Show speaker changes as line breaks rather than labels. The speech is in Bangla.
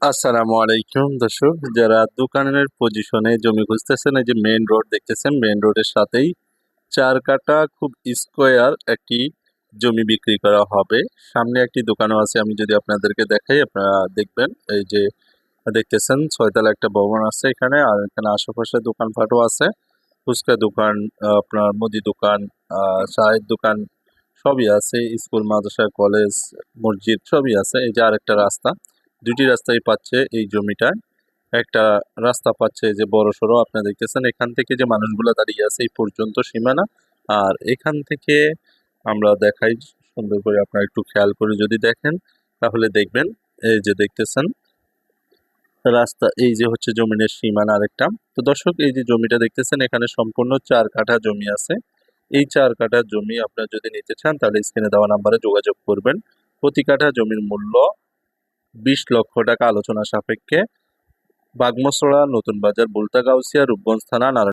আসসালামু আলাইকুম দর্শক, যারা দোকানের পজিশনে জমি খুঁজতেছেন, এই যে মেইন রোড দেখতেছেন, মেইন রোডের সাথেই ৪ কাঠা খুব স্কোয়ার একটি জমি বিক্রি করা হবে। সামনে একটি দোকানও আছে, আমি যদি আপনাদেরকে দেখাই আপনারা দেখবেন। এই যে দেখতেছেন ৬ তলা একটা ভবন আছে এখানে, আর এখানে আশেপাশে দোকানপাটও আছে। ফুচকা দোকান, আপনার মুদি দোকান, চায়ের দোকান সবই আছে। স্কুল, মাদ্রাসা, কলেজ, মসজিদ সবই আছে। এই যে আরেকটা রাস্তা, দুটি রাস্তাই পাচ্ছে এই জমিটায়। একটা রাস্তা পাচ্ছে যে বড়সড়, আপনারা দেখতেছেন এখান থেকে যে মানুষগুলো দাঁড়িয়ে আছে এই পর্যন্ত সীমানা। আর এখান থেকে আমরা দেখাই সুন্দর করে, আপনারা একটু খেয়াল করে যদি দেখেন তাহলে দেখবেন, এই যে দেখতেছেন রাস্তা, এই যে হচ্ছে জমিনের সীমানা আরেকটা। তো দর্শক, এই যে জমিটা দেখতেছেন এখানে সম্পূর্ণ ৪ কাঠা জমি আছে। এই ৪ কাঠা জমি আপনারা যদি নিতে চান তাহলে স্ক্রিনে দেওয়া নাম্বারে যোগাযোগ করবেন। প্রতি কাঠা জমির মূল্য ২০ লক্ষ টাকা আলোচনা সাপেক্ষে। বাগমছড়া, নতুন বাজার, বুলতা গাউসিয়া, রূপগঞ্জ থানা,